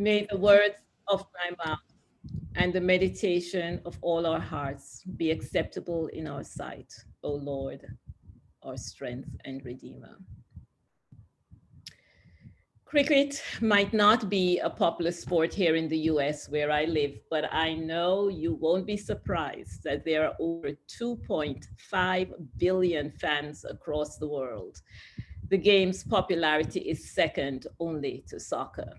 May the words of my mouth and the meditation of all our hearts be acceptable in our sight, O Lord, our strength and redeemer. Cricket might not be a popular sport here in the US where I live, but I know you won't be surprised that there are over 2.5 billion fans across the world. The game's popularity is second only to soccer.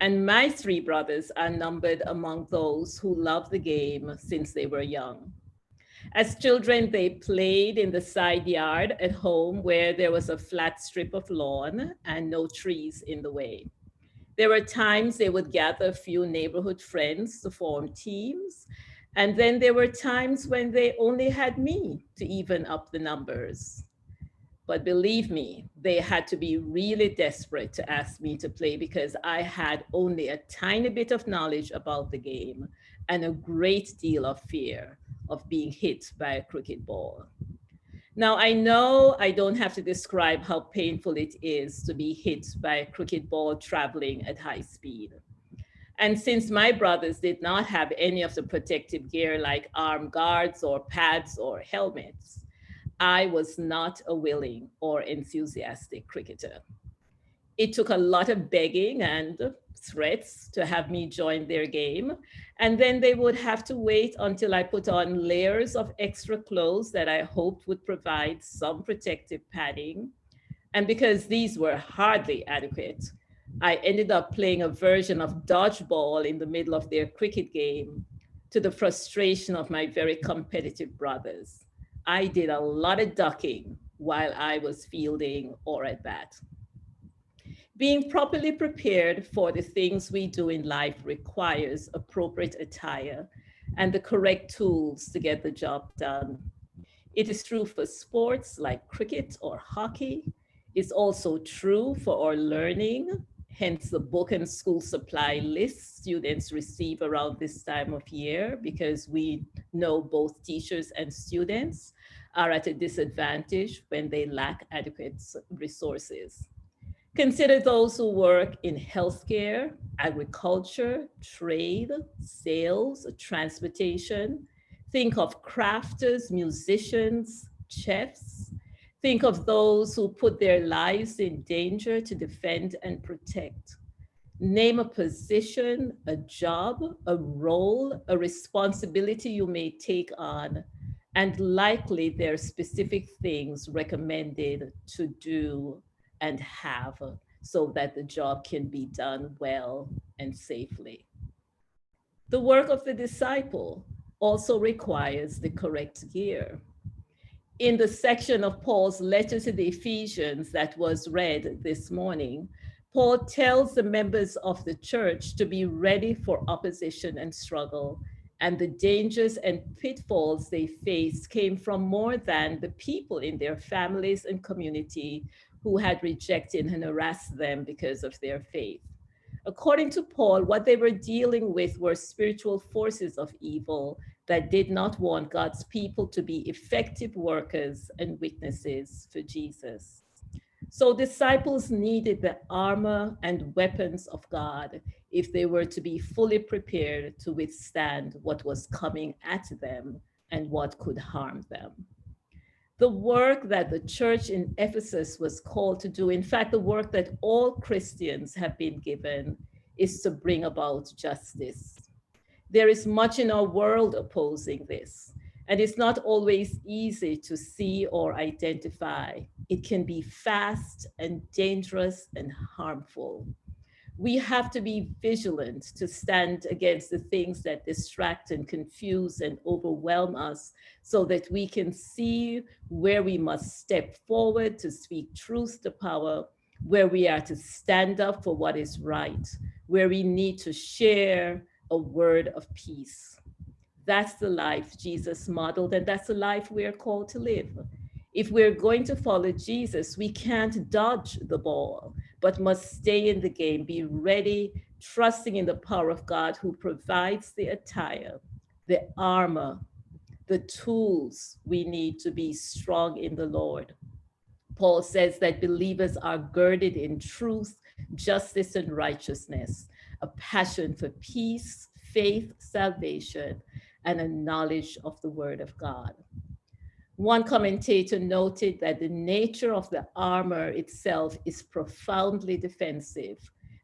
And my three brothers are numbered among those who love the game since they were young. As children, they played in the side yard at home where there was a flat strip of lawn and no trees in the way. There were times they would gather a few neighborhood friends to form teams. And then there were times when they only had me to even up the numbers. But believe me, they had to be really desperate to ask me to play because I had only a tiny bit of knowledge about the game and a great deal of fear of being hit by a cricket ball. Now, I know I don't have to describe how painful it is to be hit by a cricket ball traveling at high speed. And since my brothers did not have any of the protective gear like arm guards or pads or helmets, I was not a willing or enthusiastic cricketer. It took a lot of begging and threats to have me join their game. And then they would have to wait until I put on layers of extra clothes that I hoped would provide some protective padding. And because these were hardly adequate, I ended up playing a version of dodgeball in the middle of their cricket game to the frustration of my very competitive brothers. I did a lot of ducking while I was fielding or at bat. Being properly prepared for the things we do in life requires appropriate attire and the correct tools to get the job done. It is true for sports like cricket or hockey. It's also true for our learning, hence the book and school supply lists students receive around this time of year because we know both teachers and students are at a disadvantage when they lack adequate resources. Consider those who work in healthcare, agriculture, trade, sales, transportation. Think of crafters, musicians, chefs. Think of those who put their lives in danger to defend and protect. Name a position, a job, a role, a responsibility you may take on, and likely there are specific things recommended to do and have so that the job can be done well and safely. The work of the disciple also requires the correct gear. In the section of Paul's letter to the Ephesians that was read this morning, Paul tells the members of the church to be ready for opposition and struggle. And the dangers and pitfalls they faced came from more than the people in their families and community who had rejected and harassed them because of their faith. According to Paul, what they were dealing with were spiritual forces of evil that did not want God's people to be effective workers and witnesses for Jesus. So disciples needed the armor and weapons of God if they were to be fully prepared to withstand what was coming at them and what could harm them. The work that the church in Ephesus was called to do, in fact, the work that all Christians have been given, is to bring about justice. There is much in our world opposing this, and it's not always easy to see or identify. It can be fast and dangerous and harmful. We have to be vigilant to stand against the things that distract and confuse and overwhelm us so that we can see where we must step forward to speak truth to power, where we are to stand up for what is right, where we need to share a word of peace. That's the life Jesus modeled, and that's the life we're called to live. If we're going to follow Jesus, we can't dodge the ball, but must stay in the game, be ready, trusting in the power of God who provides the attire, the armor, the tools we need to be strong in the Lord. Paul says that believers are girded in truth justice, and righteousness, a passion for peace, faith, salvation, and a knowledge of the Word of God. One commentator noted that the nature of the armor itself is profoundly defensive.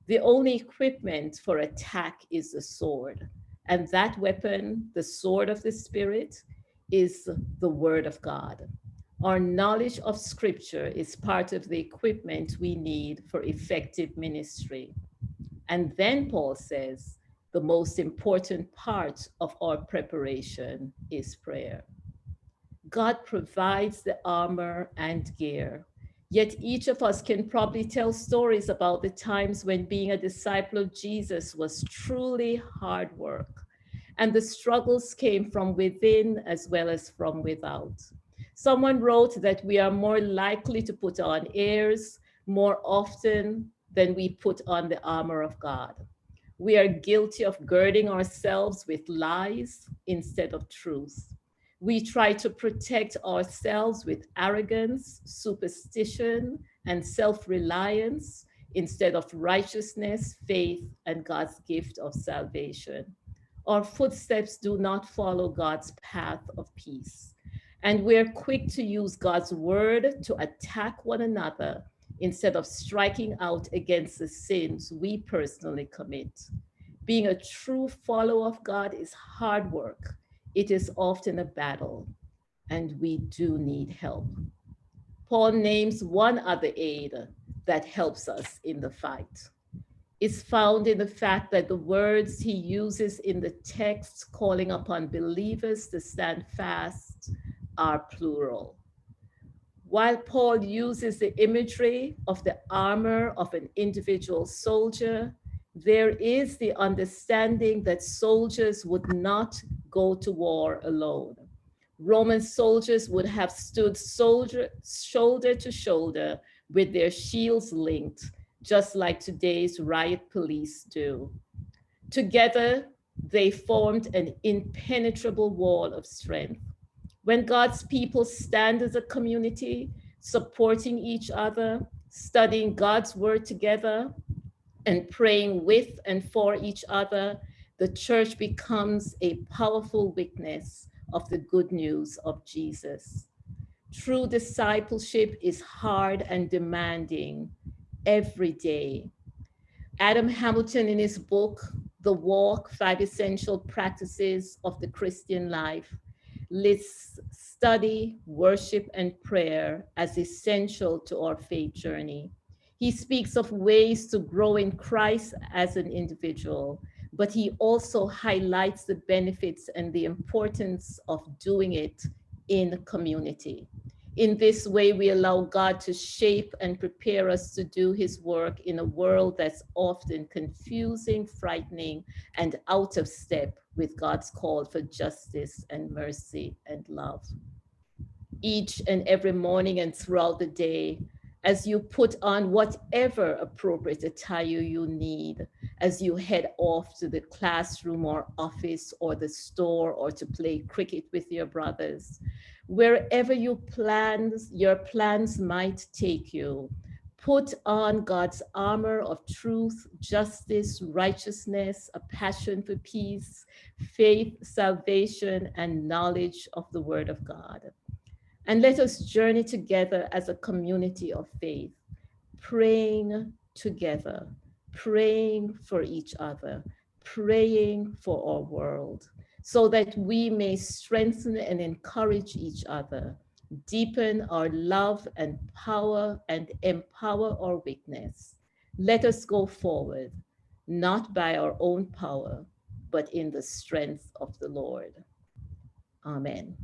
The only equipment for attack is the sword. And that weapon, the sword of the Spirit, is the Word of God. Our knowledge of Scripture is part of the equipment we need for effective ministry. And then Paul says, the most important part of our preparation is prayer. God provides the armor and gear. Yet each of us can probably tell stories about the times when being a disciple of Jesus was truly hard work. And the struggles came from within as well as from without. Someone wrote that we are more likely to put on airs more often than we put on the armor of God. We are guilty of girding ourselves with lies instead of truth. We try to protect ourselves with arrogance, superstition, and self-reliance instead of righteousness, faith, and God's gift of salvation. Our footsteps do not follow God's path of peace. And we're quick to use God's word to attack one another instead of striking out against the sins we personally commit. Being a true follower of God is hard work. It is often a battle, and we do need help. Paul names one other aid that helps us in the fight. It's found in the fact that the words he uses in the text calling upon believers to stand fast are plural. While Paul uses the imagery of the armor of an individual soldier, there is the understanding that soldiers would not go to war alone. Roman soldiers would have stood shoulder to shoulder with their shields linked, just like today's riot police do. Together, they formed an impenetrable wall of strength. When God's people stand as a community, supporting each other, studying God's word together, and praying with and for each other, the church becomes a powerful witness of the good news of Jesus. True discipleship is hard and demanding every day. Adam Hamilton, in his book, The Walk, 5 Essential Practices of the Christian Life, lists study, worship, and prayer as essential to our faith journey. He speaks of ways to grow in Christ as an individual, but he also highlights the benefits and the importance of doing it in community. In this way, we allow God to shape and prepare us to do his work in a world that's often confusing, frightening, and out of step with God's call for justice and mercy and love. Each and every morning and throughout the day, as you put on whatever appropriate attire you need, as you head off to the classroom or office or the store or to play cricket with your brothers, wherever your plans might take you, put on God's armor of truth, justice, righteousness, a passion for peace, faith, salvation, and knowledge of the Word of God. And let us journey together as a community of faith, praying together, praying for each other, praying for our world, so that we may strengthen and encourage each other, deepen our love and power, and empower our witness. Let us go forward, not by our own power, but in the strength of the Lord. Amen.